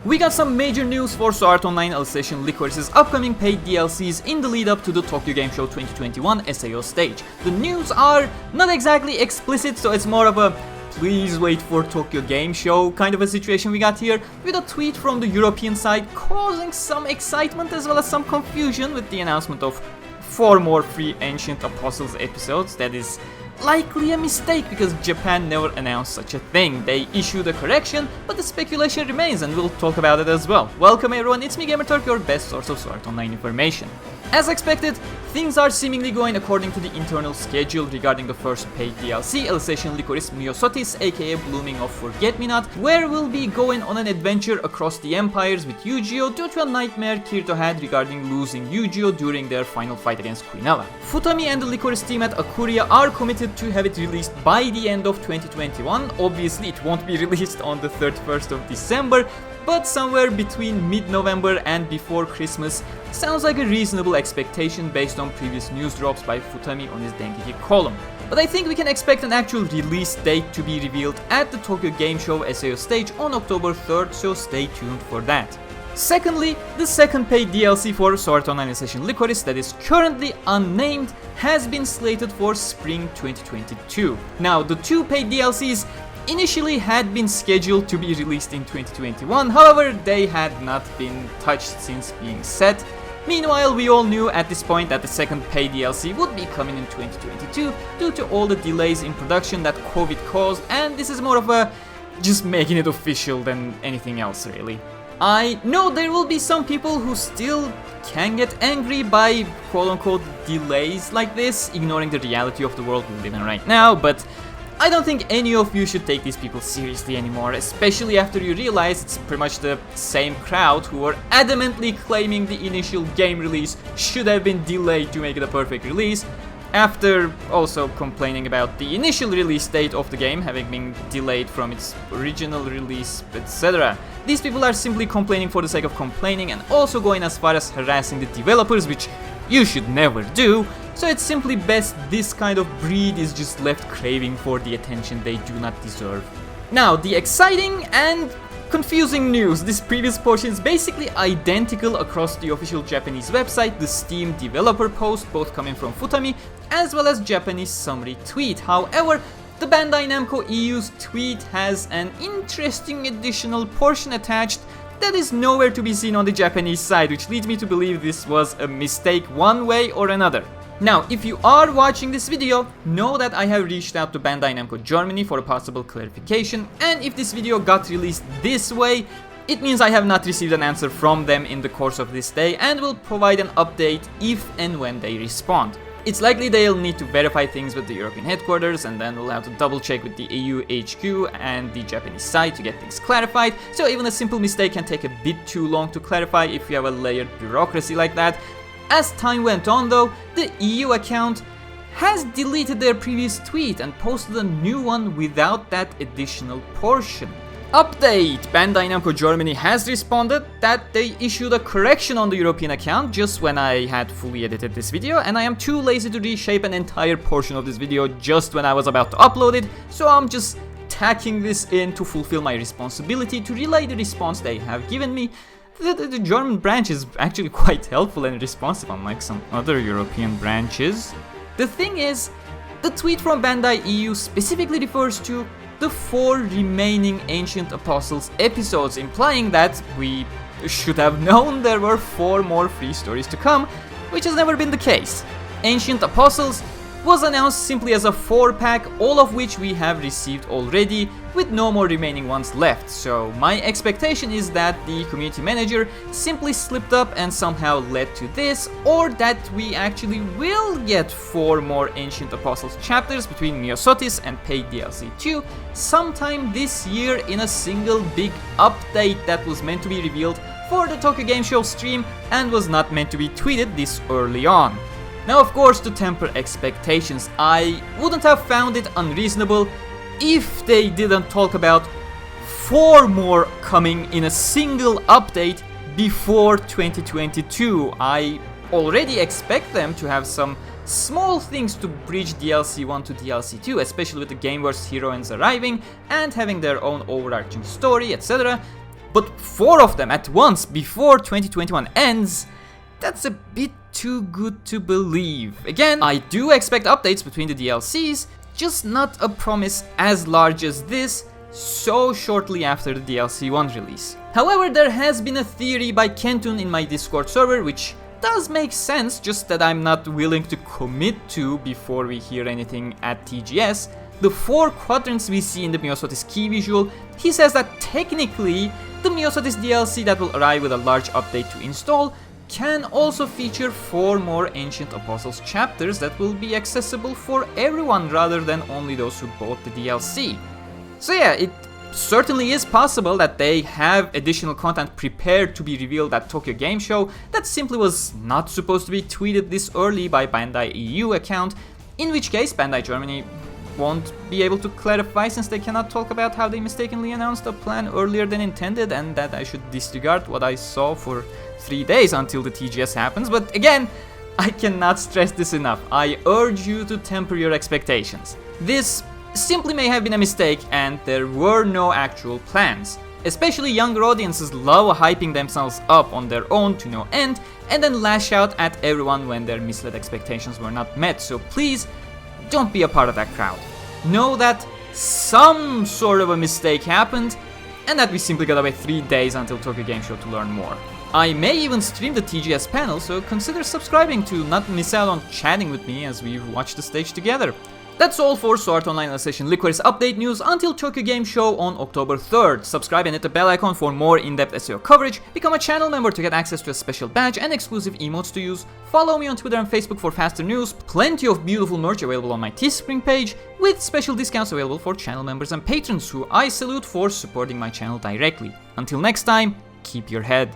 We got some major news for Art Online Alicization Lycoris' upcoming paid DLCs in the lead up to the Tokyo Game Show 2021 SAO Stage. The news are not exactly explicit, so it's more of a please wait for Tokyo Game Show kind of a situation we got here, with a tweet from the European side causing some excitement as well as some confusion with the announcement of 4 more free Ancient Apostles episodes. That is likely a mistake because Japan never announced such a thing. They issued a correction, but the speculation remains and we'll talk about it as well. Welcome everyone, it's me Gamerturk, your best source of Art Online information. As expected, things are seemingly going according to the internal schedule regarding the first paid DLC, Alicization Lycoris Myosotis, aka Blooming of Forget-Me-Not, where we'll be going on an adventure across the empires with Yu-Gi-Oh! Due to a nightmare Kirito had regarding losing Yu-Gi-Oh! During their final fight against Quinella. Futami and the Lycoris team at Aquria are committed to have it released by the end of 2021. Obviously, it won't be released on the 31st of December, but somewhere between mid-November and before Christmas sounds like a reasonable expectation based on previous news drops by Futami on his Dengeki column. But I think we can expect an actual release date to be revealed at the Tokyo Game Show SAO Stage on October 3rd, so stay tuned for that. Secondly, the second paid DLC for Art Online Alicization Lycoris, that is currently unnamed, has been slated for spring 2022. Now, the 2 paid DLCs initially had been scheduled to be released in 2021, however they had not been touched since being set. Meanwhile, we all knew at this point that the second paid DLC would be coming in 2022 due to all the delays in production that COVID caused, and this is more of a just making it official than anything else really. I know there will be some people who still can get angry by quote-unquote delays like this, ignoring the reality of the world we live in right now, but I don't think any of you should take these people seriously anymore, especially after you realize it's pretty much the same crowd who were adamantly claiming the initial game release should have been delayed to make it a perfect release, after also complaining about the initial release date of the game having been delayed from its original release, etc. These people are simply complaining for the sake of complaining and also going as far as harassing the developers, which you should never do. So it's simply best this kind of breed is just left craving for the attention they do not deserve. Now, the exciting and confusing news. This previous portion is basically identical across the official Japanese website, the Steam developer post, both coming from Futami, as well as Japanese summary tweet. However, the Bandai Namco EU's tweet has an interesting additional portion attached that is nowhere to be seen on the Japanese side, which leads me to believe this was a mistake one way or another. Now, if you are watching this video, know that I have reached out to Bandai Namco Germany for a possible clarification, and if this video got released this way, it means I have not received an answer from them in the course of this day and will provide an update if and when they respond. It's likely they'll need to verify things with the European headquarters, and then we'll have to double check with the EU HQ and the Japanese side to get things clarified, so even a simple mistake can take a bit too long to clarify if you have a layered bureaucracy like that. As time went on though, the EU account has deleted their previous tweet and posted a new one without that additional portion. Update! Bandai Namco Germany has responded that they issued a correction on the European account just when I had fully edited this video, and I am too lazy to reshape an entire portion of this video just when I was about to upload it, so I'm just tacking this in to fulfill my responsibility to relay the response they have given me. The German branch is actually quite helpful and responsive, unlike some other European branches. The thing is, the tweet from Bandai EU specifically refers to the 4 remaining Ancient Apostles episodes, implying that we should have known there were 4 more free stories to come, which has never been the case. Ancient Apostles was announced simply as a 4-pack, all of which we have received already, with no more remaining ones left. So my expectation is that the community manager simply slipped up and somehow led to this, or that we actually will get 4 more Ancient Apostles chapters between Myosotis and paid DLC 2 sometime this year in a single big update that was meant to be revealed for the Tokyo Game Show stream and was not meant to be tweeted this early on. Now, of course, to temper expectations, I wouldn't have found it unreasonable if they didn't talk about 4 more coming in a single update before 2022. I already expect them to have some small things to bridge DLC 1 to DLC 2, especially with the Gameverse heroines arriving and having their own overarching story, etc. but 4 of them at once before 2021 ends, that's a bit too good to believe. Again, I do expect updates between the DLCs, just not a promise as large as this so shortly after the DLC 1 release. However, there has been a theory by Kentun in my Discord server which does make sense, just that I'm not willing to commit to before we hear anything at TGS. The 4 quadrants we see in the Myosotis key visual, he says that technically the Myosotis DLC that will arrive with a large update to install can also feature 4 more Ancient Apostles chapters that will be accessible for everyone rather than only those who bought the DLC. So yeah, it certainly is possible that they have additional content prepared to be revealed at Tokyo Game Show that simply was not supposed to be tweeted this early by Bandai EU account, in which case Bandai Germany won't be able to clarify since they cannot talk about how they mistakenly announced a plan earlier than intended and that I should disregard what I saw for 3 days until the TGS happens. But again, I cannot stress this enough. I urge you to temper your expectations. This simply may have been a mistake and there were no actual plans. Especially younger audiences love hyping themselves up on their own to no end and then lash out at everyone when their misled expectations were not met, so please don't be a part of that crowd. Know that some sort of a mistake happened and that we simply gotta wait 3 days until Tokyo Game Show to learn more. I may even stream the TGS panel, so consider subscribing to not miss out on chatting with me as we watch the stage together. That's all for Art Online Alicization Lycoris update news until Tokyo Game Show on October 3rd. Subscribe and hit the bell icon for more in-depth SAO coverage, become a channel member to get access to a special badge and exclusive emotes to use, follow me on Twitter and Facebook for faster news, plenty of beautiful merch available on my Teespring page, with special discounts available for channel members and patrons who I salute for supporting my channel directly. Until next time, keep your head